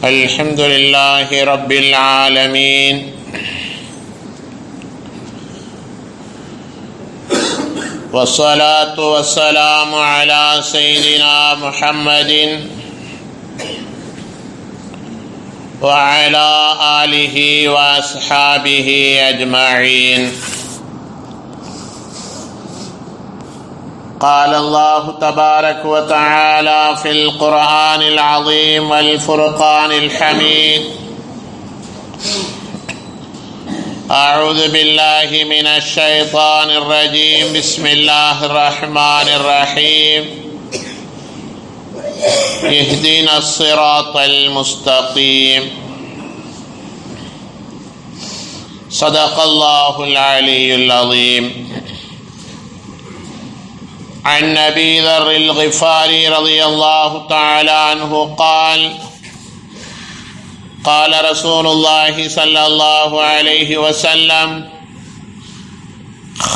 الحمد لله رب العالمين والصلاة والسلام على سيدنا محمد وعلى آله وأصحابه أجمعين. قال الله تبارك وتعالى في القرآن العظيم والفرقان الحميد: أعوذ بالله من الشيطان الرجيم. بسم الله الرحمن الرحيم. اهدنا الصراط المستقيم. صدق الله العلي العظيم. عن أبي ذر الغفاري رضي الله تعالى عنه قال: قال رسول الله صلى الله عليه وسلم: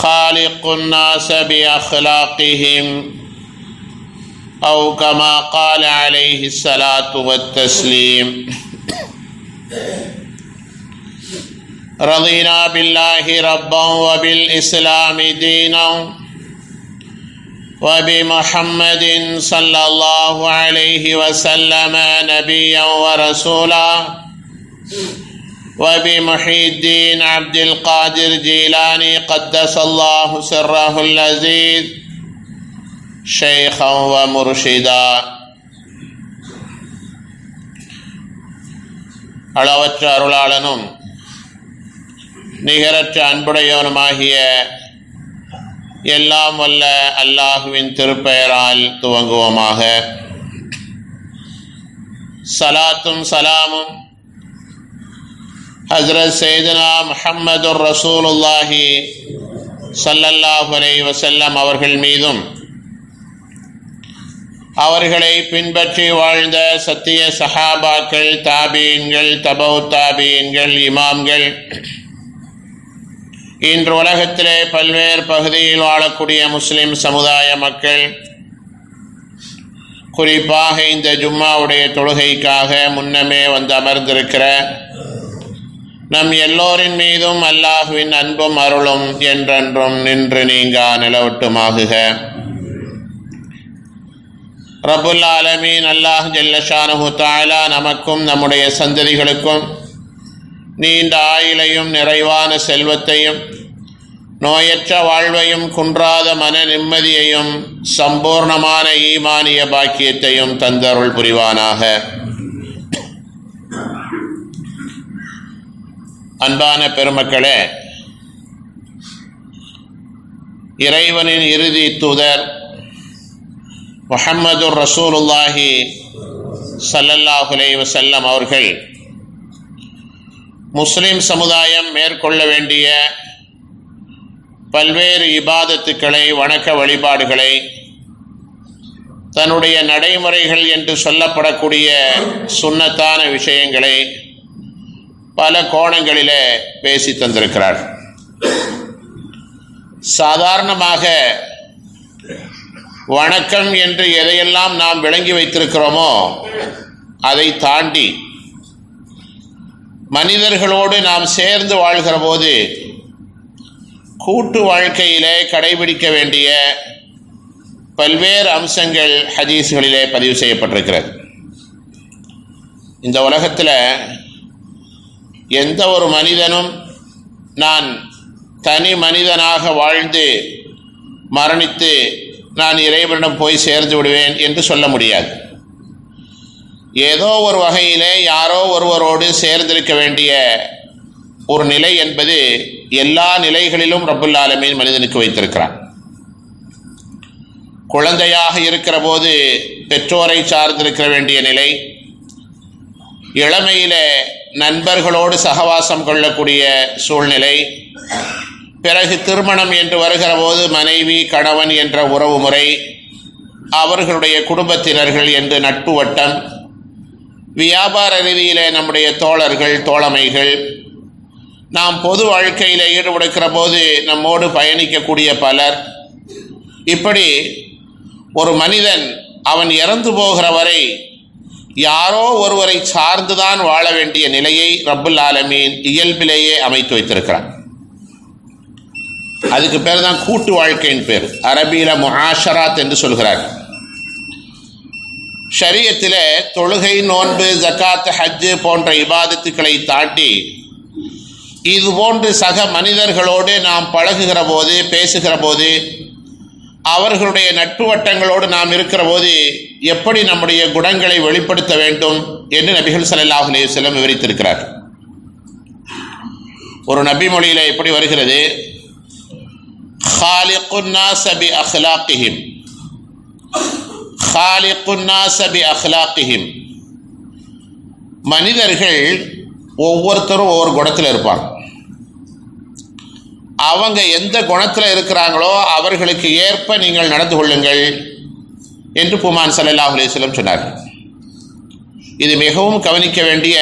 خالق الناس بأخلاقهم، أو كما قال عليه الصلاة والتسليم. رضينا بالله ربا وبالإسلام دينا وبمحمد صلى الله عليه وسلم نبيا ورسولا وبمحي الدين عبد القادر جيلاني قدس الله سره العزيز شيخا ومرشدا. அளவற்ற அருளாளனும் நிகரற்ற அன்புடையவனுமாகிய எல்லாம் வல்ல அல்லாஹுவின் திருப்பெயரால் துவங்குவோமாக. சலாத்தும் சலாமும் ஹஸ்ரத் சையதுனா முஹம்மதுர் ரசூலுல்லாஹி ஸல்லல்லாஹு அலைஹி வஸல்லம் அவர்கள் மீதும், அவர்களை பின்பற்றி வாழ்ந்த சத்திய சஹாபாக்கள், தாபீன்கள், தபவு தாபீன்கள், இமாம்கள், இன்று உலகத்திலே பல்வேறு பகுதியில் வாழக்கூடிய முஸ்லிம் சமுதாய மக்கள், குறிப்பாக இந்த ஜும்மாவுடைய தொழுகைக்காக முன்னமே வந்து அமர்ந்திருக்கிற நம் எல்லோரின் மீதும் அல்லாஹுவின் அன்பும் அருளும் என்றென்றும் நின்று நீங்கா நிலவட்டுமாகுக. ரப்புல் ஆலமீன் அல்லாஹ் ஜல்ல ஷானஹு தஆலா நமக்கும் நம்முடைய சந்ததிகளுக்கும் நீண்ட ஆயுளையும் நிறைவான செல்வத்தையும் நோயற்ற வாழ்வையும் குன்றாத மன நிம்மதியையும் சம்பூர்ணமான ஈமானிய பாக்கியத்தையும் தந்தருள் புரிவானாக. அன்பான பெருமக்களே, இறைவனின் இறுதி தூதர் முஹம்மதுர் ரசூலுல்லாஹி ஸல்லல்லாஹு அலைஹி வஸல்லம் அவர்கள் முஸ்லிம் சமுதாயம் மேற்கொள்ள வேண்டிய பல்வேறு இபாதத்துக்களை, வணக்க வழிபாடுகளை, தன்னுடைய நடைமுறைகள் என்று சொல்லப்படக்கூடிய சுன்னத்தான விஷயங்களை பல கோணங்களிலே பேசி தந்திருக்கிறார். சாதாரணமாக வணக்கம் என்று எதையெல்லாம் நாம் விளங்கி வைத்திருக்கிறோமோ அதை தாண்டி மனிதர்களோடு நாம் சேர்ந்து வாழ்கிற போது கூட்டு வாழ்க்கையிலே கடைபிடிக்க வேண்டிய பல்வேறு அம்சங்கள் ஹதீஸ்களிலே பதிவு செய்யப்பட்டிருக்கிறது. இந்த உலகத்தில் எந்த ஒரு மனிதனும் நான் தனி மனிதனாக வாழ்ந்து மரணித்து நான் இறைவனிடம் போய் சேர்ந்து விடுவேன் என்று சொல்ல முடியாது. ஏதோ ஒரு வகையிலே யாரோ ஒருவரோடு சேர்ந்திருக்க வேண்டிய ஒரு நிலை என்பது எல்லா நிலைகளிலும் ரப்புல் ஆலமீன் மனிதனுக்கு வைத்திருக்கிறான். குழந்தையாக இருக்கிற போது பெற்றோரை சார்ந்திருக்க வேண்டிய நிலை, இளமையிலே நண்பர்களோடு சகவாசம் கொள்ளக்கூடிய சூழ்நிலை, பிறகு திருமணம் என்று வருகிற போது மனைவி கணவன் என்ற உறவு முறை, அவர்களுடைய குடும்பத்தினர்கள் என்று நட்பு வட்டம், வியாபார ரீதியிலே நம்முடைய தோழர்கள், தோழமைகள், நாம் பொது வாழ்க்கையில் ஈடுபடுகிற போது நம்மோடு பயணிக்கக்கூடிய பலர், இப்படி ஒரு மனிதன் அவன் இறந்து போகிற வரை யாரோ ஒருவரை சார்ந்துதான் வாழ வேண்டிய நிலையை ரப்புல் ஆலமீன் இயல்பிலேயே அமைத்து வைத்திருக்கிறார். அதுக்கு பேர் தான் கூட்டு வாழ்க்கையின் பேர். அரபியில முஆஷராத் என்று சொல்கிறார். ஷரியத்தில் தொழுகை, நோன்பு, ஜக்காத், ஹஜ்ஜு போன்ற இபாதத்துக்களை தாண்டி இது போன்று சக மனிதர்களோடு நாம் பழகுகிற போது, பேசுகிற போது, அவர்களுடைய நட்பு வட்டங்களோடு நாம் இருக்கிற போது எப்படி நம்முடைய குணங்களை வெளிப்படுத்த வேண்டும் என்று நபிகள் ஸல்லல்லாஹு அலைஹி வஸல்லம் விவரித்திருக்கிறார். ஒரு நபி மொழியில எப்படி வருகிறது, خالقுன் நாஸ பி அக்லாகிஹிம், خالقுன் நாஸ பி அக்லாகிஹிம். மனிதர்கள் ஒவ்வொருத்தரும் ஒவ்வொரு குணத்தில் இருப்பாங்க. அவங்க எந்த குணத்தில் இருக்கிறாங்களோ அவர்களுக்கு ஏற்ப நீங்கள் நடந்து கொள்ளுங்கள் என்று பெருமான் ஸல்லல்லாஹு அலைஹி வஸல்லம் சொன்னார்கள். இது மிகவும் கவனிக்க வேண்டிய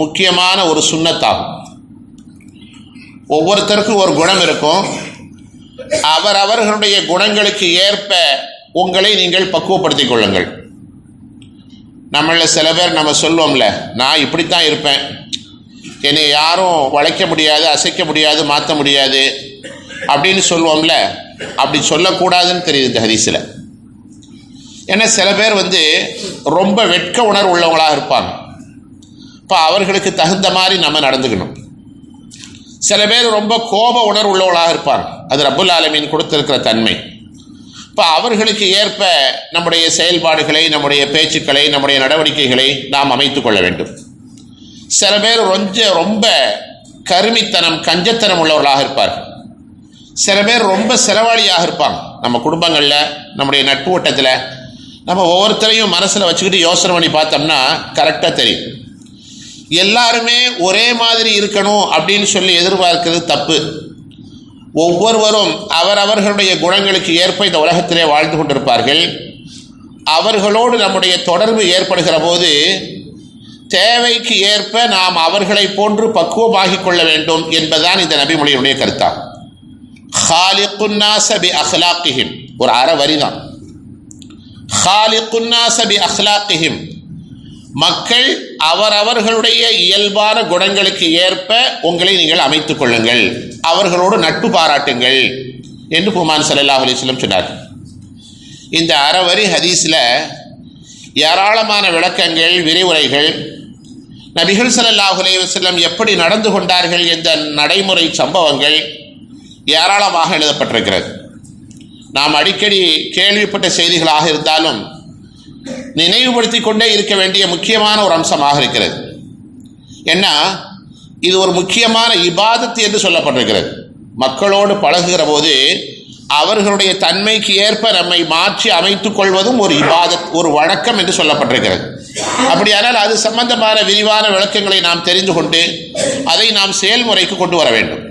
முக்கியமான ஒரு சுன்னத்தாகும். ஒவ்வொருத்தருக்கும் ஒரு குணம் இருக்கும். அவர்களுடைய குணங்களுக்கு ஏற்ப உங்களை நீங்கள் பக்குவப்படுத்திக் கொள்ளுங்கள். நம்மள சில பேர் நம்ம சொல்லுவோம்ல, நான் இப்படித்தான் இருப்பேன், என்னை யாரும் வளைக்க முடியாது, அசைக்க முடியாது, மாற்ற முடியாது அப்படின்னு சொல்லுவோம்ல. அப்படி சொல்லக்கூடாதுன்னு தெரியுது இந்த ஹதீஸில். ஏன்னா சில பேர் ரொம்ப வெட்க உணர்வு உள்ளவங்களாக இருப்பாங்க. இப்போ அவர்களுக்கு தகுந்த மாதிரி நம்ம நடந்துக்கணும். சில பேர் ரொம்ப கோப உணர்வு உள்ளவங்களாக இருப்பாங்க. அது ரப்புல் ஆலமீன் கொடுத்திருக்கிற தன்மை. இப்போ அவர்களுக்கு ஏற்ப நம்முடைய செயல்பாடுகளை, நம்முடைய பேச்சுக்களை, நம்முடைய நடவடிக்கைகளை நாம் அமைத்து கொள்ள வேண்டும். சில பேர் ரொம்ப கருமித்தனம், கஞ்சத்தனம் உள்ளவர்களாக இருப்பார்கள். சில பேர் ரொம்ப செலவாளியாக இருப்பாங்க. நம்ம குடும்பங்களில், நம்முடைய நட்பு வட்டத்தில் நம்ம ஒவ்வொருத்தரையும் மனசில் வச்சுக்கிட்டு யோசனை பண்ணி பார்த்தோம்னா கரெக்டாக தெரியும். எல்லாருமே ஒரே மாதிரி இருக்கணும் அப்படின்னு சொல்லி எதிர்பார்க்கிறது தப்பு. ஒவ்வொருவரும் அவர்களுடைய குணங்களுக்கு ஏற்ப இந்த உலகத்திலே வாழ்ந்து கொண்டிருப்பார்கள். அவர்களோடு நம்முடைய தொடர்பு ஏற்படுகிற போது தேவைக்கு ஏற்ப நாம் அவர்களை போன்று பக்குவமாகிக் கொள்ள வேண்டும் என்பதுதான் இந்த நபிமொழியுடைய கருத்தாகும். خالقுன் நாஸ பி அக்லாகிஹிம், ஒரு அரை வரிதான். خالقுன் நாஸ பி அக்லாகிஹிம், மக்கள் அவர்களுடைய இயல்பான குணங்களுக்கு ஏற்ப உங்களை நீங்கள் அமைத்துக் கொள்ளுங்கள், அவர்களோடு நட்பு பாராட்டுங்கள் என்று பெருமான் ஸல்லல்லாஹு அலைஹி வஸல்லம் சொன்னார். இந்த அரை வரி ஹதீஸில் ஏராளமான விளக்கங்கள், விரிவுரைகள், நபிகள் ஸல்லல்லாஹு அலைஹி வஸல்லம் எப்படி நடந்து கொண்டார்கள் என்ற நடைமுறை சம்பவங்கள் ஏராளமாக எழுதப்பட்டிருக்கிறது. நாம் அடிக்கடி கேள்விப்பட்ட செய்திகளாக இருந்தாலும் நினைவுபடுத்தி கொண்டே இருக்க வேண்டிய முக்கியமான ஒரு அம்சமாக இருக்கிறது. ஏன்னா இது ஒரு முக்கியமான இபாதத் என்று சொல்லப்பட்டிருக்கிறது. மக்களோடு பழகுகிற போது அவர்களுடைய தன்மைக்கு ஏற்ப நம்மை மாற்றி அமைத்துக் கொள்வதும் ஒரு இபாதத், ஒரு வழக்கம் என்று சொல்லப்பட்டிருக்கிறது. அப்படியானால் அது சம்பந்தமான விரிவான விளக்கங்களை நாம் தெரிந்து கொண்டு அதை நாம் செயல்முறைக்கு கொண்டு வர வேண்டும்.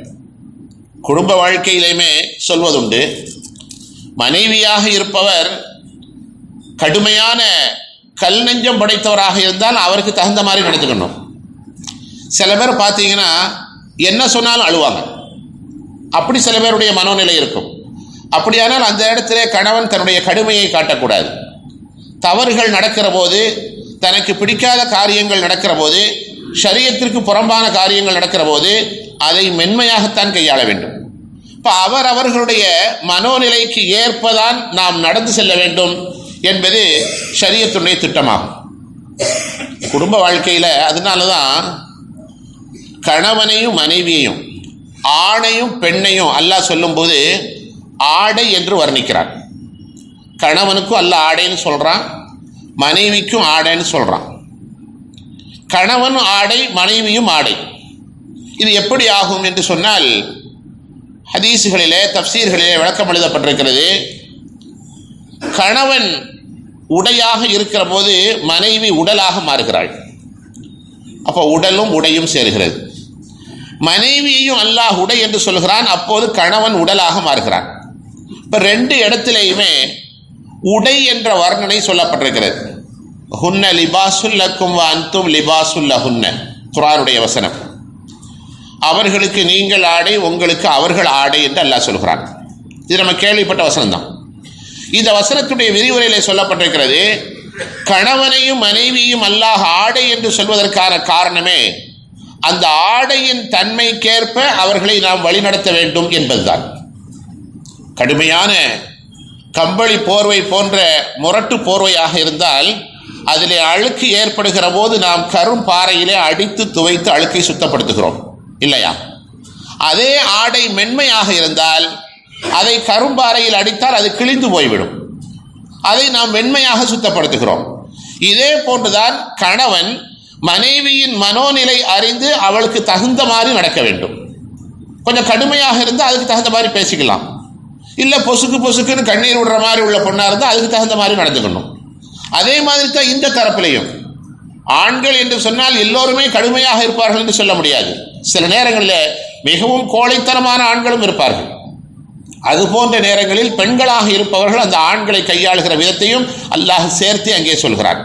குடும்ப வாழ்க்கையிலுமே சொல்வதுண்டு, மனைவியாக இருப்பவர் கடுமையான கல் நெஞ்சம் படைத்தவராக இருந்தால் அவருக்கு தகுந்த மாதிரி நடந்துக்கணும். சில பேர் பார்த்தீங்கன்னா என்ன சொன்னாலும் அழுவாங்க. அப்படி சில பேருடைய மனோநிலை இருக்கும். அப்படியானால் அந்த இடத்திலே கணவன் தன்னுடைய கடுமையை காட்டக்கூடாது. தவறுகள் நடக்கிற போது, தனக்கு பிடிக்காத காரியங்கள் நடக்கிற போது, ஷரியத்திற்கு புறம்பான காரியங்கள் நடக்கிற போது அதை மென்மையாகத்தான் கையாள வேண்டும். இப்போ அவர்களுடைய மனோநிலைக்கு ஏற்பதான் நாம் நடந்து செல்ல வேண்டும் என்பது ஷரியத்துடைய திட்டமாகும். குடும்ப வாழ்க்கையில் அதனால தான் கணவனையும் மனைவியையும், ஆணையும் பெண்ணையும் அல்லாஹ் சொல்லும்போது ஆடை என்று வர்ணிக்கிறான். கணவனுக்கும் அல்லாஹ் ஆடைன்னு சொல்கிறான், மனைவிக்கும் ஆடைன்னு சொல்கிறான். கணவன் ஆடை, மனைவியும் ஆடை. இது எப்படி ஆகும் என்று சொன்னால் ஹதீஸுகளிலே, தஃப்சீர்களிலே விளக்கம் எழுதப்பட்டிருக்கிறது. கணவன் உடையாக இருக்கிற போது மனைவி உடலாக மாறுகிறாள். அப்போ உடலும் உடையும் சேர்கிறது. மனைவியையும் அல்லாஹ் உடை என்று சொல்கிறான், அப்போது கணவன் உடலாக மாறுகிறான். இப்போ ரெண்டு இடத்திலேயுமே உடை என்ற வர்ணனை சொல்லப்பட்டிருக்கிறது. ஹுன்ன லிபாசுல்லக்கும் வ அன்தும் லிபாசுல்லஹுன்ன, குர்ஆனுடைய வசனம். அவர்களுக்கு நீங்கள் ஆடை, உங்களுக்கு அவர்கள் ஆடை என்று அல்லாஹ் சொல்கிறான். இது நம்ம கேள்விப்பட்ட வசனம் தான். இந்த வசனத்துடைய விரிவுரையிலே சொல்லப்பட்டிருக்கிறது, கணவனையும் மனைவியும் அல்லாஹ் ஆடை என்று சொல்வதற்கான காரணமே அந்த ஆடையின் தன்மைக்கேற்ப அவர்களை நாம் வழிநடத்த வேண்டும் என்பதுதான். கடுமையான கம்பளி போர்வை போன்ற முரட்டு போர்வையாக இருந்தால் அதிலே அழுக்கு ஏற்படுகிற போது நாம் கரும்பாறையிலே அடித்து துவைத்து அழுக்கை சுத்தப்படுத்துகிறோம் இல்லையா? அதே ஆடை மென்மையாக இருந்தால் அதை கரும்பாறையில் அடித்தால் அது கிழிந்து போய்விடும். அதை நாம் மென்மையாக சுத்தப்படுத்துகிறோம். இதே போன்றுதான் கணவன் மனைவியின் மனோநிலை அறிந்து அவளுக்கு தகுந்த மாதிரி நடக்க வேண்டும். கொஞ்சம் கடுமையாக இருந்தால் அதுக்கு தகுந்த மாதிரி பேசிக்கலாம். இல்லை பொசுக்கு பொசுக்குன்னு கண்ணீர் விடுற மாதிரி உள்ள பொண்ணாக இருந்தால் அதுக்கு தகுந்த மாதிரி நடந்துக்கணும். அதே மாதிரி தான் இந்த தரப்பிலையும் ஆண்கள் என்று சொன்னால் எல்லோருமே கடுமையாக இருப்பார்கள் என்று சொல்ல முடியாது. சில நேரங்களில் மிகவும் கோழைத்தனமான ஆண்களும் இருப்பார்கள். அது போன்ற நேரங்களில் பெண்களாக இருப்பவர்கள் அந்த ஆண்களை கையாளுகிற விதத்தையும் அல்லாஹ் சேர்த்து அங்கே சொல்கிறார்.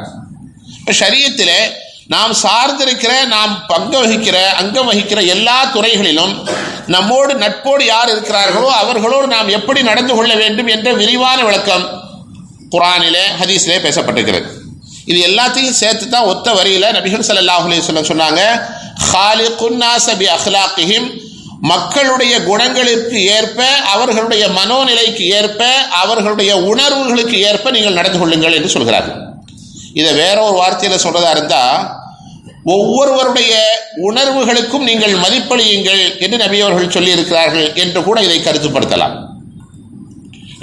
ஷரியத்திலே நாம் சார்ந்திருக்கிற, நாம் அங்கம் வகிக்கிற எல்லா துறைகளிலும் நம்மோடு நட்போடு யார் இருக்கிறார்களோ அவர்களோடு நாம் எப்படி நடந்து கொள்ள வேண்டும் என்ற விரிவான விளக்கம் குர்ஆனிலே ஹதீஸிலே பேசப்பட்டிருக்கிறது. இது எல்லாத்தையும் சேர்த்து தான் ஒத்த வரியில் நபிகள் ஸல்லல்லாஹு அலைஹி வஸல்லம் சொன்னாங்க, ஹாலிகுன் நாஸ பி அக்லாகிஹிம், மக்களுடைய குணங்களுக்கு ஏற்ப, அவர்களுடைய மனோநிலைக்கு ஏற்ப, அவர்களுடைய உணர்வுகளுக்கு ஏற்ப நீங்கள் நடந்து கொள்ளுங்கள் என்று சொல்கிறார்கள். இதை வேற ஒரு வார்த்தையில் சொல்றதா இருந்தால், ஒவ்வொருவருடைய உணர்வுகளுக்கும் நீங்கள் மதிப்பளியுங்கள் என்று நபி அவர்கள் சொல்லி இருக்கிறார்கள் என்று கூட இதை கருத்துப்படுத்தலாம்.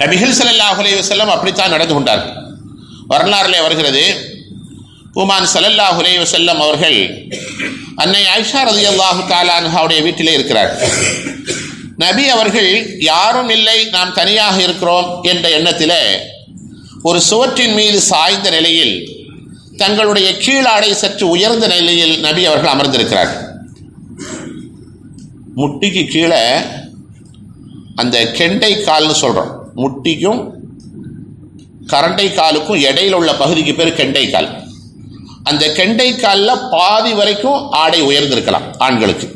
நபிகள் ஸல்லல்லாஹு அலைஹி வஸல்லம் அப்படித்தான் நடந்து கொண்டார்கள். வரலாறுல வருகிறது, உமான் ஸல்லல்லாஹு அலைஹி வஸல்லம் அவர்கள் அன்னை ஆயிஷா ரலியல்லாஹு தஆலா அன்ஹாவுடைய வீட்டிலே இருக்கிறார். நபி அவர்கள் யாரும் இல்லை, நாம் தனியாக இருக்கிறோம் என்ற எண்ணத்தில் ஒரு சுவற்றின் மீது சாய்ந்த நிலையில் தங்களுடைய கீழாடை சற்று உயர்ந்த நிலையில் நபி அவர்கள் அமர்ந்திருக்கிறார். முட்டிக்கு கீழே அந்த கெண்டை கால்னு சொல்கிறோம், முட்டிக்கும் கரண்டை காலுக்கும் இடையில் உள்ள பகுதிக்கு பேர் கெண்டை கால். அந்த கெண்டை காலில் பாதி வரைக்கும் ஆடை உயர்ந்திருக்கலாம் ஆண்களுக்கு.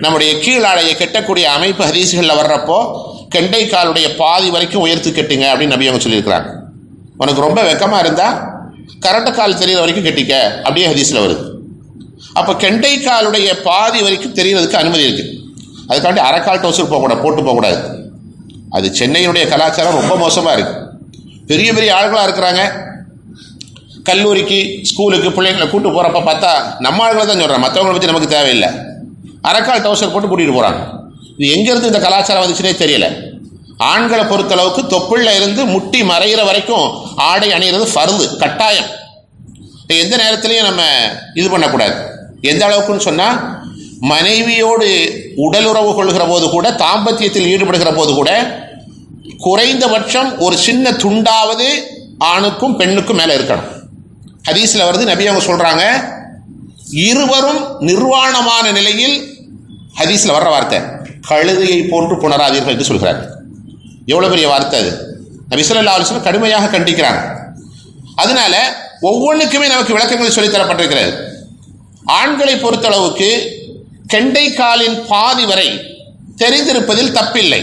நம்முடைய கீழாடையை கெட்டக்கூடிய அமைப்பு ஹதீஸ்களில் வர்றப்போ கெண்டை காலுடைய பாதி வரைக்கும் உயர்த்து கெட்டுங்க அப்படின்னு நபி அவங்க சொல்லியிருக்கிறாங்க. உனக்கு ரொம்ப வெக்கமாக இருந்தால் கரண்டை கால் தெரிகிற வரைக்கும் கெட்டிக்க அப்படியே ஹதீஸில் வருது. அப்போ கெண்டை காலுடைய பாதி வரைக்கும் தெரிகிறதுக்கு அனுமதி இருக்குது. அதுக்காண்டி அரைக்கால் டவுசர் போகக்கூடாது, போட்டு போகக்கூடாது. அது சென்னையினுடைய கலாச்சாரம் ரொம்ப மோசமாக இருக்குது. பெரிய பெரிய ஆள்களாக இருக்கிறாங்க, கல்லூரிக்கு ஸ்கூலுக்கு பிள்ளைங்களை கூட்டு போகிறப்ப பார்த்தா நம்ம ஆளுகளை தான் சொல்கிறாங்க, மற்றவங்களை பற்றி நமக்கு தேவையில்லை. அரைக்கால் டவுசர் போட்டு கூட்டிகிட்டு போகிறாங்க. இது எங்கேருந்து இந்த கலாச்சாரம் வந்துச்சுன்னே தெரியல. ஆண்களை பொறுத்தளவுக்கு தொப்புளில் இருந்து முட்டி மறைகிற வரைக்கும் ஆடை அணிகிறது ஃபர்து, கட்டாயம். எந்த நேரத்துலையும் நம்ம இது பண்ணக்கூடாது. எந்த அளவுக்குன்னு சொன்னால், மனைவியோடு உடலுறவு கொள்கிற போது கூட, தாம்பத்தியத்தில் ஈடுபடுகிற போது கூட குறைந்தபட்சம் ஒரு சின்ன துண்டாவது ஆணுக்கும் பெண்ணுக்கும் மேலே இருக்கணும். ஹதீஸில் வருது, நபி அவங்க சொல்கிறாங்க, இருவரும் நிர்வாணமான நிலையில், ஹதீஸில் வர்ற வார்த்தை, கழுதையை போன்று புணராதீர்கள் என்று சொல்கிறார். எவ்வளோ பெரிய வார்த்தை அது! நபி ஸல்லல்லாஹு அலைஹி வஸல்லம் கடுமையாக கண்டிக்கிறாங்க. அதனால ஒவ்வொன்றுக்குமே நமக்கு விளக்கங்கள் சொல்லித்தரப்பட்டிருக்கிறது. ஆண்களை பொறுத்தளவுக்கு கெண்டை காலின் பாதி வரை தெரிந்திருப்பதில் தப்பில்லை.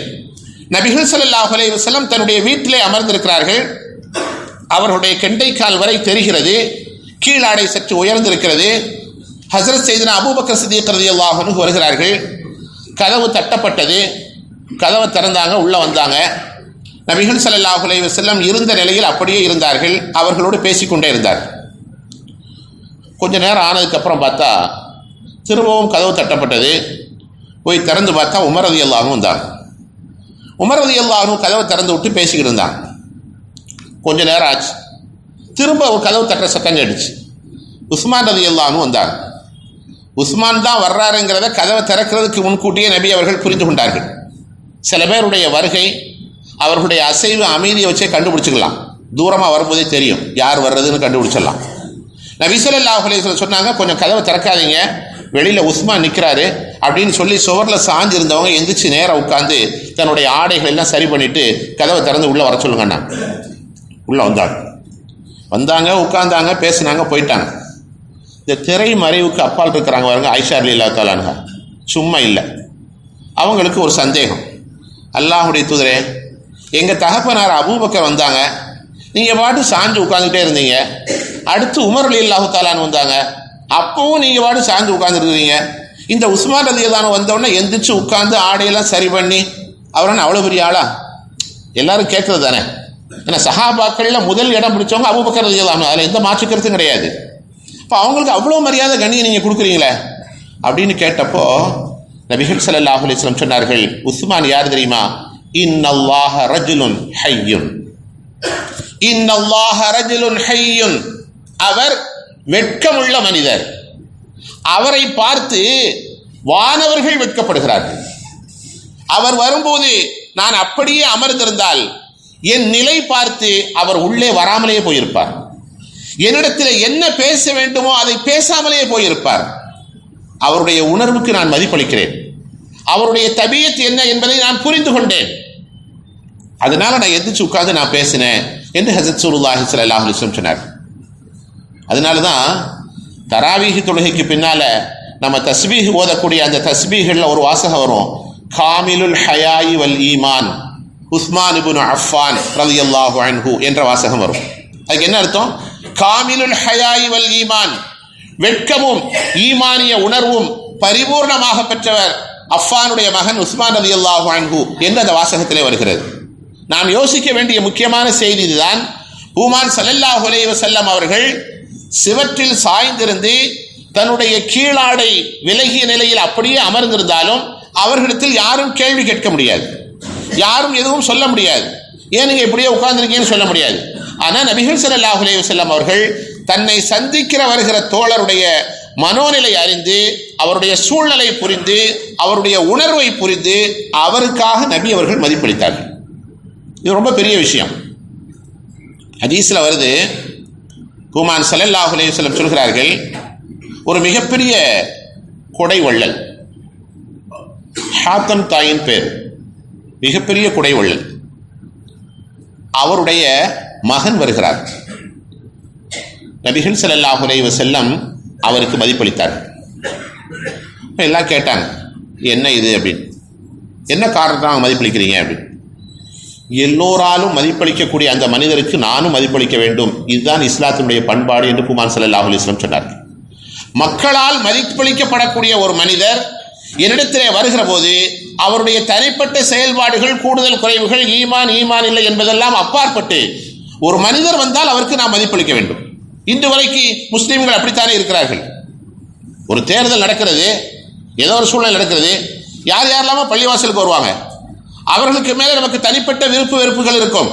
நபிகள் ஸல்லல்லாஹு அலைஹி வஸல்லம் தன்னுடைய வீட்டிலே அமர்ந்திருக்கிறார்கள். அவர்களுடைய கெண்டை கால் வரை தெரிகிறது, கீழாடை சற்று உயர்ந்திருக்கிறது. ஹஸரத் சையதுனா அபூபக்கர் சித்தீக் ரலியல்லாஹு அன்ஹு வருகிறார்கள். கதவு தட்டப்பட்டது, கதவை திறந்தாங்க, உள்ளே வந்தாங்க. நபிகள் ஸல்லல்லாஹு அலைஹி வஸல்லம் இருந்த நிலையில் அப்படியே இருந்தார்கள், அவர்களோடு பேசிக்கொண்டே இருந்தார். கொஞ்ச நேரம் ஆனதுக்கப்புறம் பார்த்தா திரும்பவும் கதவு தட்டப்பட்டது. போய் திறந்து பார்த்தா உமர் ரலியல்லாஹு அன்ஹு வந்தாங்க. உமர் ரலியல்லாஹு அன்ஹு கதவை திறந்து விட்டு பேசிக்கிட்டு இருந்தாங்க. கொஞ்ச நேரம் ஆச்சு, திரும்ப ஒரு கதவு தட்டுற சத்தம் கேட்டுச்சு. உஸ்மான் ரலியல்லாஹு அன்ஹு வந்தாங்க. உஸ்மான் தான் வர்றாருங்கிறத கதவை திறக்கிறதுக்கு முன்கூட்டியே நபி அவர்கள் புரிந்து கொண்டார்கள். சில பேருடைய வருகை, அவர்களுடைய அசைவு, அமைதியை வச்சே கண்டுபிடிச்சிக்கலாம். தூரமாக வரும்போதே தெரியும் யார் வர்றதுன்னு கண்டுபிடிச்சிடலாம். நபி ஸல்லல்லாஹு அலைஹி வஸல்லம் சொன்னாங்க, கொஞ்சம் கதவை திறக்காதீங்க, வெளியில் உஸ்மான் நிற்கிறாரு அப்படின்னு சொல்லி சுவரில் சாஞ்சிருந்தவங்க எந்திரிச்சு நேராக உட்காந்து தன்னுடைய ஆடைகள் எல்லாம் சரி பண்ணிட்டு கதவை திறந்து உள்ளே வர சொல்லுங்கண்ணா. உள்ளே வந்தாங்க, உட்கார்ந்தாங்க, பேசினாங்க, போயிட்டாங்க. இந்த திரை மறைவுக்கு அப்பால் இருக்கிறாங்க பாருங்க, ஆயிஷா ரலியல்லாஹு தஆலா அன்ஹா, சும்மா இல்லை. அவங்களுக்கு ஒரு சந்தேகம், அல்லாஹ்வுடைய தூதரே, எங்கள் தகப்பனார் அபூபக்கர் வந்தாங்க, நீங்கள் பாட்டு சாஞ்சு உட்காந்துக்கிட்டே இருந்தீங்க. அடுத்து உமர் ரலியல்லாஹு தஆலான்னு வந்தாங்க, அப்பவும் நீங்கள் பாட்டு சாஞ்சு உட்காந்துருக்கிறீங்க. இந்த உஸ்மான் ரலியல்லாஹு வந்தோடனே எந்திரிச்சு உட்காந்து ஆடையெல்லாம் சரி பண்ணி அவரான அவ்வளோ பெரிய ஆளா? எல்லாரும் கேட்கறது தானே. ஏன்னா சஹாபாக்கள்ல முதல் இடம் பிடிச்சவங்க அபூபக்கர் ரலியல்லாஹு அன்ஹு, அதில் எந்த மாற்றுக்கருத்தும் கிடையாது. இப்போ அவங்களுக்கு அவ்வளோ மரியாதை கண்ணியை நீங்கள் கொடுக்குறீங்களே அப்படின்னு கேட்டப்போ நபிகள் ஸல்லல்லாஹு அலைஹி வஸல்லம் சொன்னார்கள், உஸ்மான் யார் தெரியுமா? இன்னல்லாஹ ரஜுலுன் ஹய்யுன், இன்னல்லாஹ ரஜுலுன் ஹய்யுன், அவர் வெட்கமுள்ள மனிதர். அவரை பார்த்து வானவர்கள் வெட்கப்படுகிறார்கள். அவர் வரும்போது நான் அப்படியே அமர்ந்திருந்தால் என் நிலை பார்த்து அவர் உள்ளே வராமலே போயிருப்பார். என்னிடத்தில் என்ன பேச வேண்டுமோ அதை பேசாமலே போயிருப்பார். அவருடைய உணர்வுக்கு நான் மதிப்பளிக்கிறேன். அவருடைய தபியத் என்ன என்பதை நான் புரிந்து கொண்டேன். அதனால நான் எந்திரிச்சு உட்கார்ந்து நான் பேசினேன் என்று ஹஸரத் ரசூலுல்லாஹி ஸல்லல்லாஹு அலைஹி வஸல்லம் சொன்னார். அதனால தான் தராவீஹ் தொழுகைக்கு பின்னால நம்ம தஸ்பீஹ் ஓதக்கூடிய அந்த தஸ்பீஹில் ஒரு வாசகம் வரும், காமிலுல் ஹயாயி வல் ஈமான் உஸ்மான் இப்னு அஃபான் ரலியல்லாஹு அன்ஹு என்ற வாசகம் வரும். அதுக்கு என்ன அர்த்தம்? காமிலுல் ஹயாயி வல் ஈமான், வெட்கமும் ஈமானிய உணர்வும் பரிபூர்ணமாக பெற்றவர் அஃபானுடைய மகன் உஸ்மான் ரலியல்லாஹு அன்ஹு என்று அந்த வாசகத்திலே வருகிறது. நாம் யோசிக்க வேண்டிய முக்கியமான செய்தி இதுதான். பூமான் ஸல்லல்லாஹு அலைஹி வஸல்லம் அவர்கள் சிவற்றில் சாய்ந்திருந்து தன்னுடைய கீழாடை விலகிய நிலையில் அப்படியே அமர்ந்திருந்தாலும் அவர்களிடத்தில் யாரும் கேள்வி கேட்க முடியாது, யாரும் எதுவும் சொல்ல முடியாது. ஏன் நீங்க இப்படியே உட்கார்ந்துருக்கீங்கன்னு சொல்ல முடியாது. ஆனால் நபிகள் ஸல்லல்லாஹு அலைஹி வஸல்லம் அவர்கள் தன்னை சந்திக்கிற வருகிற தோழருடைய மனோநிலை அறிந்து, அவருடைய சூழ்நிலை புரிந்து, அவருடைய உணர்வை புரிந்து அவருக்காக நபி அவர்கள் மதிப்பளித்தார்கள். இது ரொம்ப பெரிய விஷயம். ஹதீஸ்ல வருது, பூமான் ஸல்லல்லாஹு அலைஹி வஸல்லம் சொல்கிறார்கள், ஒரு மிகப்பெரிய கொடை வள்ளல், ஹாத்தம் தாயின் பேர், மிகப்பெரிய கொடை வள்ளல், அவருடைய மகன் வருகிறார். நபிகள் ஸல்லல்லாஹு அலைஹி வஸல்லம் அவருக்கு மதிப்பளித்தார்கள். எல்லாம் கேட்டாங்க, என்ன இது அப்படின்னு, என்ன காரணத்தான் மதிப்பளிக்கிறீங்க அப்படின்னு. எல்லோராலும் மதிப்பளிக்கக்கூடிய அந்த மனிதருக்கு நானும் மதிப்பளிக்க வேண்டும், இதுதான் இஸ்லாத்தினுடைய பண்பாடு என்று பூமான் ஸல்லல்லாஹு அலைஹி வஸல்லம் சொன்னார்கள். மக்களால் மதிப்பளிக்கப்படக்கூடிய ஒரு மனிதர் என்னிடத்திலே வருகிற போது அவருடைய தனிப்பட்ட செயல்பாடுகள், கூடுதல் குறைவுகள், ஈமான் இல்லை என்பதெல்லாம் அப்பாற்பட்டு ஒரு மனிதர் வந்தால் அவருக்கு நாம் மதிப்பளிக்க வேண்டும். இன்று வரைக்கு முஸ்லீம்கள் அப்படித்தானே இருக்கிறார்கள். ஒரு தேர்தல் நடக்கிறது, ஏதோ ஒரு சூழ்நிலை நடக்கிறது, யார் யாரெல்லாமோ பள்ளிவாசலுக்கு வருவாங்க. அவர்களுக்கு மேலே நமக்கு தனிப்பட்ட விருப்பு வெறுப்புகள் இருக்கும்,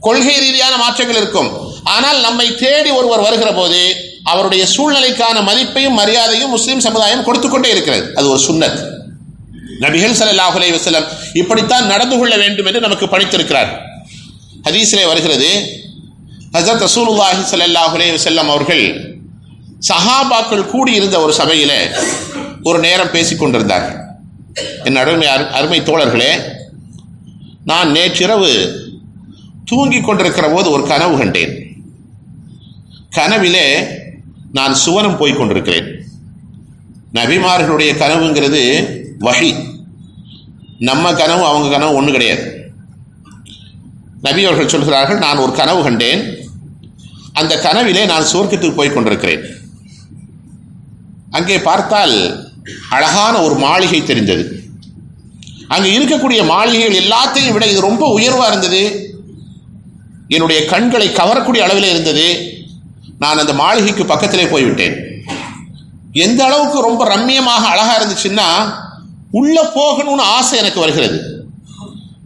கொள்கை ரீதியான மாற்றங்கள் இருக்கும். ஆனால் நம்மை தேடி ஒருவர் வருகிற போது அவருடைய சூழ்நிலைக்கான மதிப்பையும் மரியாதையும் முஸ்லீம் சமுதாயம் கொடுத்து கொண்டே இருக்கிறது. அது ஒரு சுன்னத். நபிகள் ஸல்லல்லாஹு அலைஹி வஸல்லம் இப்படித்தான் நடந்து கொள்ள வேண்டும் என்று நமக்கு பணித்திருக்கிறார். ஹதீஸிலே வருகிறது, ஹஸரத் ரசூலுல்லாஹி ஸல்லல்லாஹு அலைஹி வஸல்லம் அவர்கள் சஹாபாக்கள் கூடியிருந்த ஒரு சபையிலே ஒரு நேரம் பேசிக் கொண்டிருந்தார்கள். என் அருமை தோழர்களே, நான் நேற்றிரவு தூங்கிக் கொண்டிருக்கிற போது ஒரு கனவு கண்டேன். கனவிலே நான் சுவனம் போய் கொண்டிருக்கிறேன். நபிமார்களுடைய கனவுங்கிறது வஹி, நம்ம கனவு அவங்க கனவு ஒன்று கிடையாது. நபி அவர்கள் சொல்கிறார்கள், நான் ஒரு கனவு கண்டேன், அந்த கனவிலே நான் சுவர்க்கத்துக்கு போய் கொண்டிருக்கிறேன். அங்கே பார்த்தால் அழகான ஒரு மாளிகை தெரிந்தது. அங்கே இருக்கக்கூடிய மாளிகைகள் எல்லாத்தையும் விட இது ரொம்ப உயர்வாக இருந்தது. என்னுடைய கண்களை கவரக்கூடிய அளவில் இருந்தது. நான் அந்த மாளிகைக்கு பக்கத்திலே போய்விட்டேன். எந்த அளவுக்கு ரொம்ப ரம்மியமாக அழகா இருந்துச்சுன்னா உள்ள போகணும்னு ஆசை எனக்கு வருகிறது.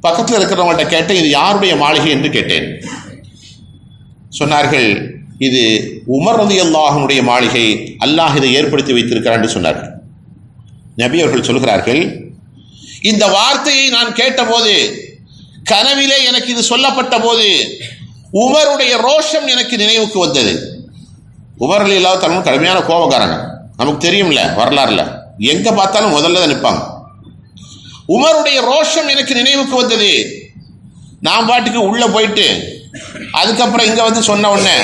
பக்கத்தில் இருக்கிறவங்கள்ட்ட கேட்டேன், இது யாருடைய மாளிகை என்று கேட்டேன். சொன்னார்கள், இது உமர் ரலியல்லாஹு அன்ஹுடைய மாளிகை, அல்லாஹ் இதை ஏற்படுத்தி வைத்திருக்கிறார் என்று சொன்னார்கள். நபி அவர்கள் சொல்கிறார்கள், இந்த வார்த்தையை நான் கேட்டபோது, கனவிலே எனக்கு இது சொல்லப்பட்ட போது உமருடைய ரோஷம் எனக்கு நினைவுக்கு வந்தது. உமர் ரலியல்லாஹு தஆலா கடுமையான கோபக்காரங்க, நமக்கு தெரியும்ல வரலாறுல, எங்க பார்த்தாலும் முதல்ல தான் நிற்பாங்க. உமருடைய ரோஷம் எனக்கு நினைவுக்கு வந்தது. நான் பாட்டுக்கு உள்ள போயிட்டு அதுக்கப்புறம் இங்க வந்து சொன்ன உடனே,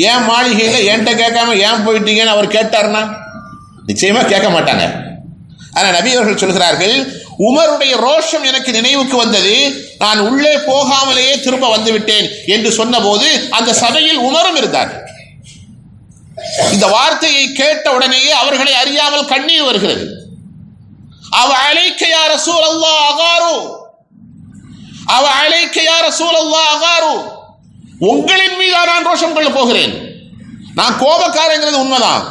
ஏன் மாளிகையில என்கிட்ட கேட்காம ஏன் போயிட்டீங்கன்னு அவர் கேட்டாருன்னா நிச்சயமா கேட்க மாட்டாங்க. ஆனா நபி அவர்கள் சொல்கிறார்கள், உமருடைய ரோஷம் எனக்கு நினைவுக்கு வந்தது, நான் உள்ளே போகாமலேயே திரும்ப வந்துவிட்டேன் என்று சொன்னபோது அந்த சபையில் உமரும் இருந்தார். இந்த வார்த்தையை கேட்ட உடனேயே அவர்களை அறியாமல் கண்ணீர் வருகிறது. அவ அலைக்க யா ரசூலல்லாஹ் அகாரு, அவ அலைக்க யா ரசூலல்லாஹ் அகாரு, உங்களின் மீது நான் ரோஷம் கொள்ள போகிறேன். நான் கோபக்காரங்கிறது உண்மைதான்,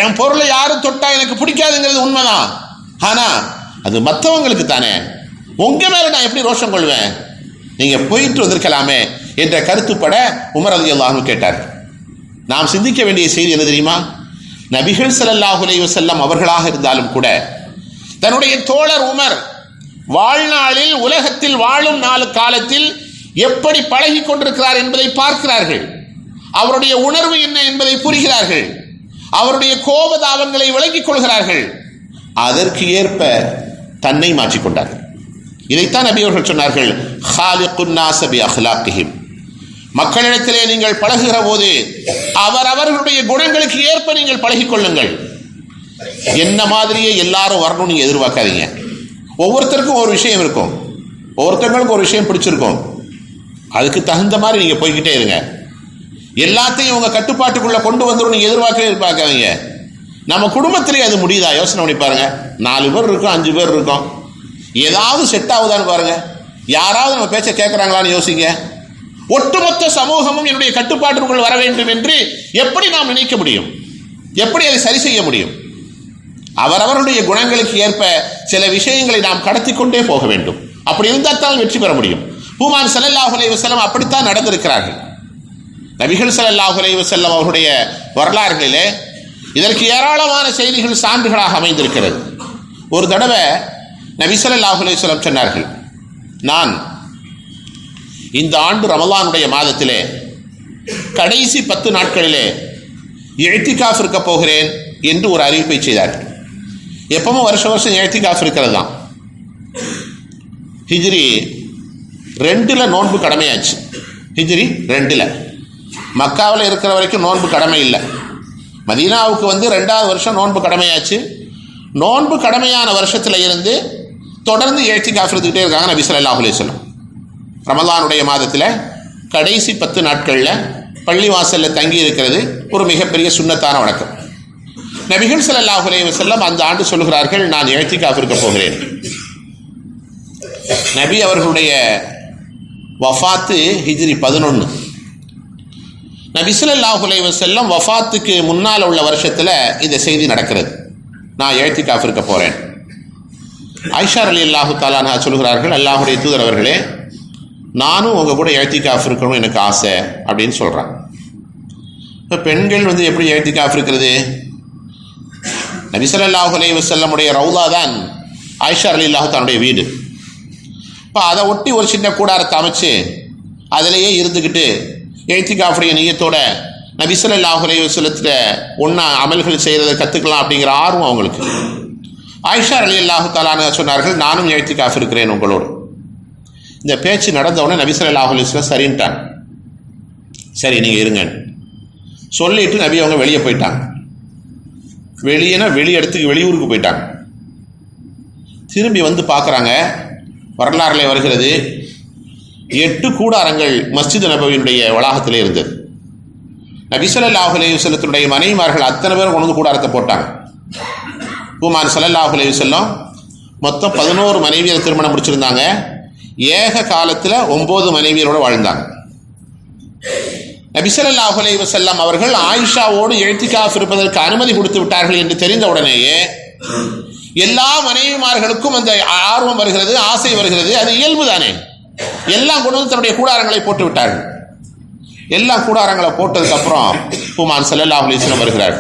என் பொருளை யாரும் தொட்டா எனக்கு பிடிக்காதுங்கிறது உண்மைதான். ஆனா அது மற்றவங்களுக்கு தானே, உங்க மேல நான் எப்படி ரோஷம் கொள்வேன், நீங்க போயிட்டு வந்திருக்கலாமே என்ற கருத்துப்பட உமர் ரலியல்லாஹு அன்ஹு கேட்டார். நாம் சிந்திக்க வேண்டிய செய்தி என்ன தெரியுமா? நபிகள் ஸல்லல்லாஹு அலைஹி வஸல்லம் அவர்களாக இருந்தாலும் கூட தன்னுடைய தோழர் உமர் வாழ்நாளில் உலகத்தில் வாழும் நாலு காலத்தில் எப்படி பழகி கொண்டிருக்கிறார் என்பதை பார்க்கிறார்கள். அவருடைய உணர்வு என்ன என்பதை புரிகிறார்கள். அவருடைய கோபதாபங்களை விளங்கிக் கொள்கிறார்கள். அதற்கு ஏற்ப தன்னை மாற்றிக்கொண்டார்கள். இதைத்தான் நபி அவர்கள் சொன்னார்கள், ஹாலிகுன் நாஸ பி அஹ்லாகிஹிம், மக்களிடத்திலே நீங்கள் பழகுகிற போது அவர்களுடைய குணங்களுக்கு ஏற்ப நீங்கள் பழகிக் கொள்ளுங்கள். என்ன மாதிரியே எல்லாரும் வரணும் நீங்க எதிர்பார்க்காதீங்க. ஒவ்வொருத்தருக்கும் ஒரு விஷயம் இருக்கும், ஒவ்வொருத்தவங்களுக்கும் ஒரு விஷயம் பிடிச்சிருக்கும், அதுக்கு தகுந்த மாதிரி நீங்க போய்கிட்டே இருங்க. எல்லாத்தையும் உங்க கட்டுப்பாட்டுக்குள்ள கொண்டு வந்துடும் நீங்க எதிர்பார்க்காதீங்க. நம்ம குடும்பத்திலே அது முடியுதா? யோசனை பண்ணி பாருங்க. 4 பேர் இருக்கோம், 5 பேர் இருக்கோம், ஏதாவது செட் ஆகுதான்னு பாருங்க. யாராவது நம்ம பேச்ச கேட்கறாங்களான்னு யோசிங்க. ஒட்டுமொத்த சமூகமும் என்னுடைய கட்டுப்பாட்டுக்குள் வர வேண்டும் என்று எப்படி நாம் நினைக்க முடியும்? எப்படி அதை சரி செய்ய முடியும்? அவரவருடைய குணங்களுக்கு ஏற்ப சில விஷயங்களை நாம் கடத்தி கொண்டே போக வேண்டும். அப்படி இருந்தால் தான் வெற்றி பெற முடியும். பூமான் ஸல்லல்லாஹு அலைஹி வஸல்லம் அப்படித்தான் நடந்திருக்கிறார்கள். நபிகள் ஸல்லல்லாஹு அலைஹி வஸல்லம் அவருடைய வரலாறுகளிலே இதற்கு ஏராளமான செய்திகள் சான்றுகளாக அமைந்திருக்கிறது. ஒரு தடவை நபி ஸல்லல்லாஹு அலைஹி வஸல்லம் சொன்னார்கள், நான் இந்த ஆண்டு ரமலானுடைய மாதத்திலே கடைசி 10 நாட்களிலே இஅ்திகாஃப் இருக்க போகிறேன் என்று ஒரு அறிவிப்பை செய்தார்கள். எப்பவும் வருஷம் இஅ்திகாஃப் இருக்கிறது தான். ஹிஜ்ரி 2 நோன்பு கடமையாச்சு. ஹிஜ்ரி 2 மக்காவில் இருக்கிற வரைக்கும் நோன்பு கடமை இல்லை. மதீனாவுக்கு வந்து 2வது வருஷம் நோன்பு கடமையாச்சு. நோன்பு கடமையான வருஷத்தில் இருந்து தொடர்ந்து இஅ்திகாஃப் இருந்துகிட்டே இருக்காங்க நபி ஸல்லல்லாஹு அலைஹி வஸல்லம். ரமலானுடைய மாதத்தில் கடைசி 10 நாட்களில் பள்ளிவாசலில் தங்கி இருக்கிறது ஒரு மிகப்பெரிய சுன்னத்தான வணக்கம். நபிகள் ஸல்லல்லாஹு அலைஹி வஸல்லம் அந்த ஆண்டு சொல்கிறார்கள், நான் இஅ்திகாஃப் இருக்க போகிறேன். நபி அவர்களுடைய வஃபாத்து ஹிஜ்ரி 11. நபி ஸல்லல்லாஹு அலைஹி வஸல்லம் வஃபாத்துக்கு முன்னால் உள்ள வருஷத்தில் இந்த செய்தி நடக்கிறது, நான் இஅ்திகாஃப் இருக்க போகிறேன். ஆயிஷா ரலியல்லாஹு தஆலா அன்ஹா சொல்கிறார்கள், அல்லாஹ்வுடைய தூதர் அவர்களே, நானும் உங்கள் கூட இஅ்திகாஃப் இருக்கணும் எனக்கு ஆசை அப்படின்னு சொல்கிறாங்க. இப்போ பெண்கள் வந்து எப்படி இஅ்திகாஃப் இருக்கிறது? நபி ஸல்லல்லாஹு அலைஹி வஸல்லமுடைய ரவுலா தான் ஆயிஷா ரலியல்லாஹு தன்னுடைய வீடு. இப்போ அதை ஒட்டி ஒரு சின்ன கூடாரத்தை அமைச்சு அதிலேயே இருந்துக்கிட்டு இஅ்திகாஃபுடைய நியத்தோட நபி ஸல்லல்லாஹு அலைஹி வஸல்லத்துல ஒன்றா அமல்கள் செய்கிறத கற்றுக்கலாம் அப்படிங்கிற ஆர்வம் அவங்களுக்கு. ஆயிஷா ரலியல்லாஹு தஆலா அன்ஹா சொன்னார்கள், நானும் இஅ்திகாஃப் இருக்கிறேன் உங்களோடு. இந்த பேச்சு நடந்தவுடனே நபி ஸல்லல்லாஹு அலைஹி வஸல்லம் சரின்ட்டாங்க. சரி நீங்கள் இருங்க சொல்லிட்டு நபி அவங்க வெளியே போயிட்டாங்க. வெளியேனா வெளியூருக்கு போயிட்டாங்க. திரும்பி வந்து பார்க்குறாங்க, வரலாறுல வருகிறது, 8 கூடாரங்கள் மஸ்ஜித் நபவியினுடைய வளாகத்திலே இருந்தது. நபி ஸல்லல்லாஹு அலைஹி வஸல்லத்துடைய மனைவிமார்கள் அத்தனை பேரும் கொண்டு வந்து கூடாரத்தை போட்டாங்க. பூமான் ஸல்லல்லாஹு அலைஹி வஸல்லம் மொத்தம் 11 மனைவியரை திருமணம் முடிச்சிருந்தாங்க. ஏக காலத்தில் 9 மனைவியரோடு வாழ்ந்தாங்க. நபி ஸல்லல்லாஹு அலைஹி வஸல்லம் அவர்கள் ஆயிஷாவோடு இஅ்திகாஃப் இருப்பதற்கு அனுமதி கொடுத்து விட்டார்கள் என்று தெரிந்த உடனேயே எல்லா மனைவிமார்களுக்கும் அந்த ஆர்வம் வருகிறது, ஆசை வருகிறது. அது இயல்பு தானே. எல்லாம் கொண்டு வந்து தன்னுடைய கூடாரங்களை போட்டு விட்டார்கள். எல்லா கூடாரங்களை போட்டதுக்கப்புறம் பூமான் ஸல்லல்லாஹு அலைஹி வஸல்லம் வருகிறார்.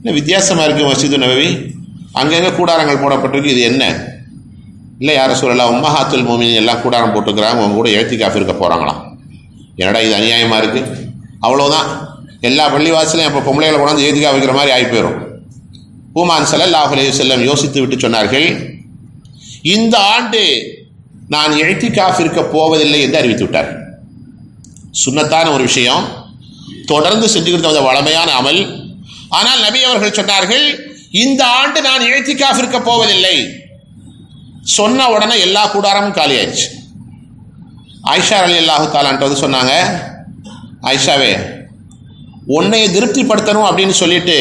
இல்லை வித்தியாசமாக இருக்குது மஸ்ஜிது நபவி, அங்கங்கே கூடாரங்கள் போடப்பட்டிருக்கு, இது என்ன? இல்லை யார சொல்லலாம், உம்மஹாத்துல் மோமினின் எல்லாம் கூடாரம் போட்டுக்கிறாங்க, அவங்க கூட இஅ்திகாஃப் இருக்க போகிறாங்களாம். என்னடா இது அநியாயமாக இருக்குது. அவ்வளோதான், எல்லா பள்ளிவாசலையும் அப்போ பொம்பளைகளை கொண்டாந்து இஅ்திகாஃப் வைக்கிற மாதிரி ஆகி போயிடும். பூமான் ஸல்லல்லாஹு அலைஹி வஸல்லம் யோசித்து விட்டு சொன்னார்கள், இந்த ஆண்டு நான் இஅ்திகாஃப் இருக்க போவதில்லை என்று அறிவித்து விட்டார். சுன்னத்தான ஒரு விஷயம், தொடர்ந்து செஞ்சுக்கிட்டு வந்த வளமையான அமல். ஆனால் நபி அவர்கள் சொன்னார்கள், இந்த ஆண்டு நான் இஅ்திகாஃப் இருக்க போவதில்லை. சொன்ன உடனே எல்லா கூடாரமும் காலி ஆயிடுச்சு. ஆயிஷா ரலியல்லாஹு தஆலான்ட்டு வந்து சொன்னாங்க, ஆயிஷாவே, உன்னைய திருப்திப்படுத்தணும் அப்படின்னு சொல்லிட்டு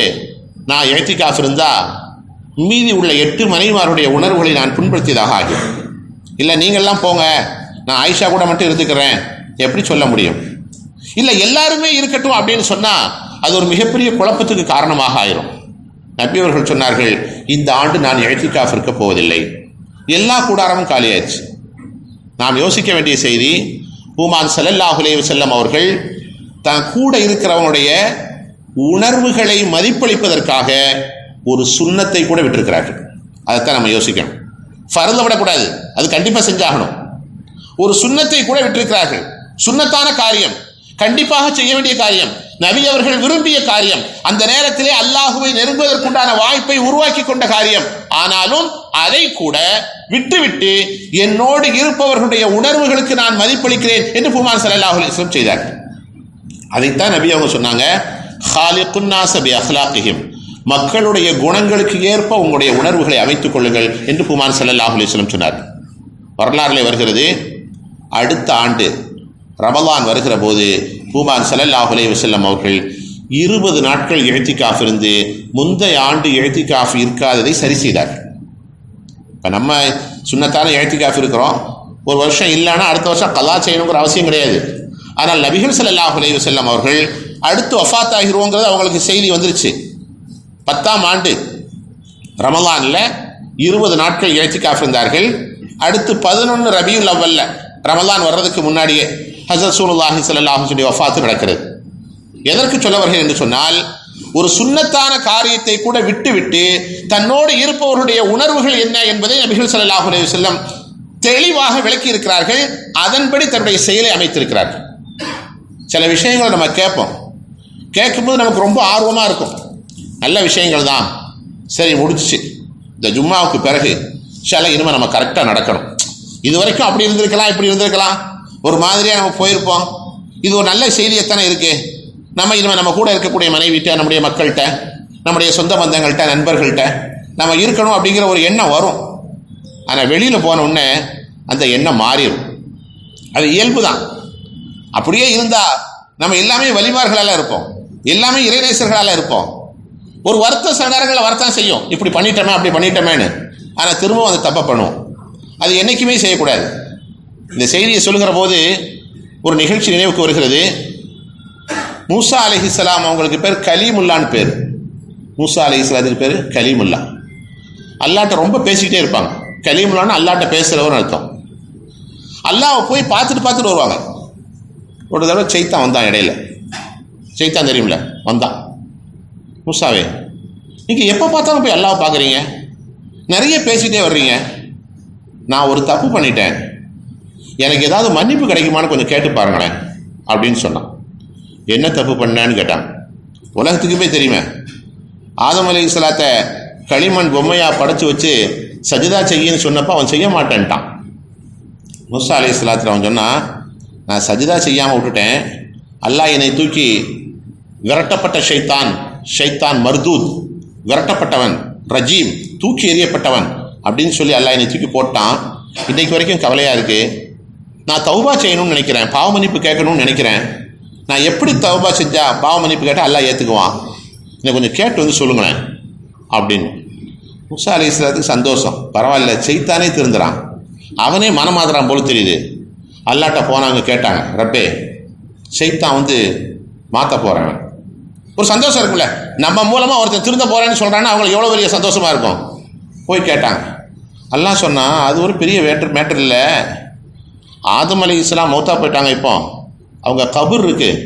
நான் இஅ்திகாஃப் இருந்தா மீதி உள்ள 8 மனைவிமாருடைய உணர்வுகளை நான் புண்படுத்தியதாக ஆகும். இல்லை நீங்கள்லாம் போங்க, நான் ஆயிஷா கூட மட்டும் இருந்துக்கிறேன் எப்படி சொல்ல முடியும்? இல்லை எல்லாருமே இருக்கட்டும் அப்படின்னு சொன்னால் அது ஒரு மிகப்பெரிய குழப்பத்துக்கு காரணமாக ஆயிரும். நபி அவர்கள் சொன்னார்கள், இந்த ஆண்டு நான் இஅ்திகாஃப் இருக்க போவதில்லை, எல்லா கூடாரமும் காலியாயிடுச்சு. நாம் யோசிக்க வேண்டிய செய்தி, பூமான் ஸல்லல்லாஹு அலைஹி வஸல்லம் அவர்கள் தான் கூட இருக்கிறவங்களுடைய உணர்வுகளை மதிப்பளிப்பதற்காக ஒரு சுன்னத்தை கூட விட்டிருக்கிறார்கள். அதைத்தான் நம்ம யோசிக்கணும். ஃபர்தை விடக்கூடாது, அது கண்டிப்பாக செஞ்சாகணும். ஒரு சுன்னத்தை கூட விட்டிருக்கிறார்கள். சுன்னத்தான காரியம், கண்டிப்பாக செய்ய வேண்டிய காரியம், நபி அவர்கள் விரும்பிய காரியம், அந்த நேரத்திலே அல்லாஹுவை நெருங்குவதற்குண்டான வாய்ப்பை உருவாக்கி கொண்ட காரியம். ஆனாலும் அதை கூட விட்டுவிட்டு என்னோடு இருப்பவர்களுடைய உணர்வுகளுக்கு நான் மதிப்பளிக்கிறேன் என்று பூமான் ஸல்லல்லாஹு அலைஹி வஸல்லம் செய்தார்கள். அதைத்தான் நபி அவங்க சொன்னாங்க, ஹாலிகுன் நாஸ பி அஹ்லாகிஹிம், மக்களுடைய குணங்களுக்கு ஏற்ப உங்களுடைய உணர்வுகளை அமைத்துக் கொள்ளுங்கள் என்று பூமான் ஸல்லல்லாஹு அலைஹி வஸல்லம் சொன்னார். வரலாறுல வருகிறது, அடுத்த ஆண்டு ரமலான் வருகிற போது பூமான் ஸல்லல்லாஹு அலைஹி வஸல்லம் அவர்கள் 20 நாட்கள் இஅ்திகாஃப் இருந்து முந்தைய ஆண்டு இஅ்திகாஃப் இருக்காததை சரி செய்தார்கள். இப்போ நம்ம சுன்னத்தான இஅ்திகாஃப் இருக்கிறோம், ஒரு வருஷம் இல்லைன்னா அடுத்த வருஷம் கலா செய்யணுங்கிற அவசியம் கிடையாது. ஆனால் நபிகள் ஸல்லல்லாஹு அலைஹி வஸல்லம் அவர்கள் அடுத்து வஃபாத் ஆகிருவோங்கிறது அவங்களுக்கு செய்தி வந்துருச்சு. 10ஆம் ஆண்டு ரமலானில் 20 நாட்கள் இஅ்திகாஃப் இருந்தார்கள். அடுத்து 11 ரபியுல் அவ்வல்ல, ரமலான் வர்றதுக்கு முன்னாடியே ஹஸரத் ரசூலுல்லாஹி ஸல்லல்லாஹு அலைஹி வஸல்லம் வஃபாத் நடக்கிறது. எதற்கு சொல்ல வருகிறேன் என்று சொன்னால், ஒரு சுன்னத்தான காரியத்தை கூட விட்டுவிட்டு தன்னோடு இருப்பவருடைய உணர்வுகள் என்ன என்பதை நபிகள் ஸல்லல்லாஹு அலைஹி வஸல்லம் தெளிவாக விளக்கி இருக்கிறார்கள். அதன்படி தன்னுடைய செயலை அமைத்திருக்கிறார்கள். சில விஷயங்களை நம்ம கேட்கும்போது நமக்கு ரொம்ப ஆர்வமாக இருக்கும், நல்ல விஷயங்கள் தான், சரி முடிச்சு இந்த ஜும்மாவுக்கு பிறகு சில இனிமேல் நம்ம கரெக்டாக நடக்கணும், இது வரைக்கும் அப்படி இருந்திருக்கலாம் இப்படி இருந்திருக்கலாம், ஒரு மாதிரியாக நம்ம போயிருப்போம், இது ஒரு நல்ல செய்தியத்தானே இருக்குது, நம்ம இனிமேல் நம்ம கூட இருக்கக்கூடிய மனைவிட்ட, நம்முடைய மக்கள்கிட்ட, நம்முடைய சொந்த பந்தங்கள்கிட்ட, நண்பர்கள்ட்ட நம்ம இருக்கணும் அப்படிங்கிற ஒரு எண்ணம் வரும். ஆனால் வெளியில் போன உடனே அந்த எண்ணம் மாறிடும். அது இயல்பு தான். அப்படியே இருந்தால் நம்ம எல்லாமே வலிமார்களால் இருப்போம், எல்லாமே இறைநேசர்களால் இருப்போம். ஒரு வருத்தம் சில நேரங்களில் வரத்தான் செய்யும், இப்படி பண்ணிட்டோமே அப்படி பண்ணிட்டோமேன்னு. ஆனால் திரும்பவும் அதை தப்பை பண்ணுவோம். அது என்றைக்குமே செய்யக்கூடாது. இந்த செய்தியை சொல்லுகிற போது ஒரு நிகழ்ச்சி நினைவுக்கு வருகிறது. மூசா அலைஹிஸ்ஸலாம் அவங்களுக்கு பேர் கலீமுல்லான்னு பேர். மூசா அலைஹிஸ்ஸலாத்துக்கு பேர் கலீமுல்லா. அல்லாட்ட ரொம்ப பேசிக்கிட்டே இருப்பாங்க. கலீமுல்லான்னு அல்லாட்ட பேசுகிறவர்னு அர்த்தம். அல்லாவை போய் பார்த்துட்டு வருவாங்க. ஒரு தடவை சைத்தான் வந்தான் இடையில. சைத்தான் தெரியுமில்ல, வந்தான். மூசாவே, நீங்கள் எப்போ பார்த்தாலும் போய் அல்லாவை பார்க்குறீங்க, நிறைய பேசிகிட்டே வர்றீங்க, நான் ஒரு தப்பு பண்ணிட்டேன், எனக்கு ஏதாவது மன்னிப்பு கிடைக்குமான்னு கொஞ்சம் கேட்டு பாருங்களேன் அப்படின்னு சொன்னான். என்ன தப்பு பண்ணேன்னு கேட்டான். உலகத்துக்குமே தெரியுமே, ஆதம் அலைஹிஸ்ஸலாத்தை களிமண் பொம்மையாக படைச்சி வச்சு சஜிதா செய்யின்னு சொன்னப்போ அவன் செய்ய மாட்டேன்ட்டான். மூசா அலைஹிஸ்ஸலாத்தில் அவன் சொன்னான், நான் சஜிதா செய்யாமல் விட்டுட்டேன், அல்லாஹ் என்னை தூக்கி விரட்டப்பட்ட ஷைத்தான் மர்தூத், விரட்டப்பட்டவன், ரஜீம், தூக்கி எறியப்பட்டவன் அப்படின்னு சொல்லி அல்லாஹ் என்னை தூக்கி போட்டான். இன்றைக்கு வரைக்கும் கவலையாக இருக்குது. நான் தௌபா செய்யணும்னு நினைக்கிறேன், பாவ மன்னிப்பு கேட்கணும்னு நினைக்கிறேன். நான் எப்படி தௌபா செஞ்சால் பாவ மன்னிப்பு கேட்டால் அல்லாஹ் ஏற்றுக்குவான், என்னை கொஞ்சம் கேட்டு வந்து சொல்லுங்களேன் அப்படின்னு. மூசா அலைஹிஸ்ஸலாத்துக்கு சந்தோஷம், பரவாயில்ல சைத்தானே திருந்துறான், அவனே மனமாதறான் போல தெரியுது. அல்லாட்ட போனாங்க, கேட்டாங்க, ரப்பே சைத்தான் வந்து மாற்ற போகிறேன். ஒரு சந்தோஷம் இருக்குல்ல, நம்ம மூலமாக ஒருத்தர் திருந்த போகிறேன்னு சொல்கிறான்னா அவங்களுக்கு எவ்வளோ பெரிய சந்தோஷமாக இருக்கும். போய் கேட்டாங்க. அல்லாஹ் சொன்னால், அது ஒரு பெரிய மேட்டர் இல்லை, ஆதம் அலைஹிஸ்ஸலாம் மௌத்தா போயிட்டாங்க, இப்போ அவங்க கபூர் இருக்குது,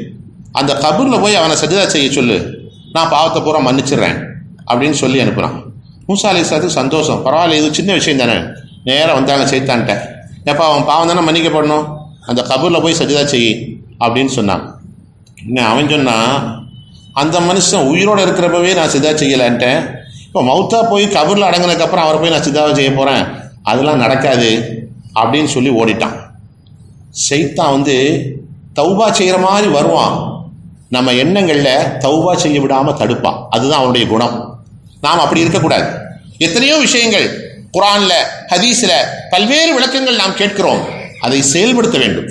அந்த கபூரில் போய் அவனை சஜிதா செய்ய சொல்லு, நான் பாவத்தை பூரா மன்னிச்சிடுறேன் அப்படின்னு சொல்லி அனுப்புகிறான். மூசா அலைஹிஸ்ஸலாத்துக்கு சந்தோஷம், பரவாயில்ல இது சின்ன விஷயம் தானே. நேராக வந்தாங்க சைத்தான்ட்ட, எப்போ அவன் பாவம் தானே மன்னிக்கப்படணும், அந்த கபூரில் போய் சஜிதா செய் அப்படின்னு சொன்னான். இன்னும் அவன் சொன்னான், அந்த மனுஷன் உயிரோடு இருக்கிறப்பவே நான் சிதா செய்யலான்ட்டேன், இப்போ மௌத்தா போய் கபூரில் அடங்கினதுக்கப்புறம் அவரை போய் நான் சிதாவை செய்ய போகிறேன், அதெல்லாம் நடக்காது அப்படின்னு சொல்லி ஓடிட்டான். சைத்தான் வந்து தௌபா செய்கிற மாதிரி வருவான், நம்ம எண்ணங்களில் தௌபா செய்ய விடாமல் தடுப்பான். அதுதான் அவனுடைய குணம். நாம் அப்படி இருக்கக்கூடாது. எத்தனையோ விஷயங்கள் குர்ஆன்ல ஹதீஸ்ல பல்வேறு விளக்கங்கள் நாம் கேட்கிறோம். அதை செயல்படுத்த வேண்டும்.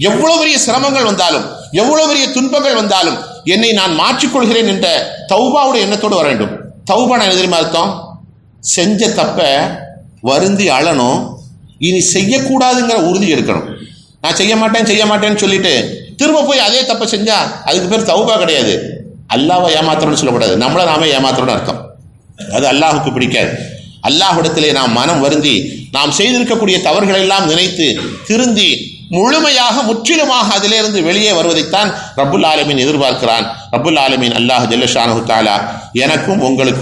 எவ்வளவு பெரிய சிரமங்கள் வந்தாலும், எவ்வளவு பெரிய துன்பங்கள் வந்தாலும் என்னை நான் மாற்றிக்கொள்கிறேன் என்ற தௌபாவுடைய எண்ணத்தோடு வர வேண்டும். தௌபா என்ன தெரியுமா அர்த்தம்? செஞ்ச தப்ப வருந்தி அழணும், இனி செய்யக்கூடாதுங்கிற உறுதி இருக்கணும். நான் செய்ய மாட்டேன்னு சொல்லிட்டு திரும்ப போய் அதே தப்பை செஞ்சா அதுக்கு பேர் தௌபா கிடையாது. அல்லாஹ்வை ஏமாத்துறோம்னு சொல்லக்கூடாது, நம்மளை நாமே ஏமாத்துறோம்னு அர்த்தம். அது அல்லாஹுக்கு பிடிக்காது. அல்லாஹ்விடத்திலே நாம் மனம் வருந்தி நாம் செய்திருக்கக்கூடிய தவறுகளை எல்லாம் நினைத்து திருந்தி முழுமையாக முற்றிலுமாக அதிலிருந்து வெளியே வருவதைத்தான் ரப்புல் ஆலமீன் எதிர்பார்க்கிறான். ரப்புல் ஆலமீன் அல்லாஹ் ஜல்ல ஷானஹு தஆலா எனக்கும் உங்களுக்கும்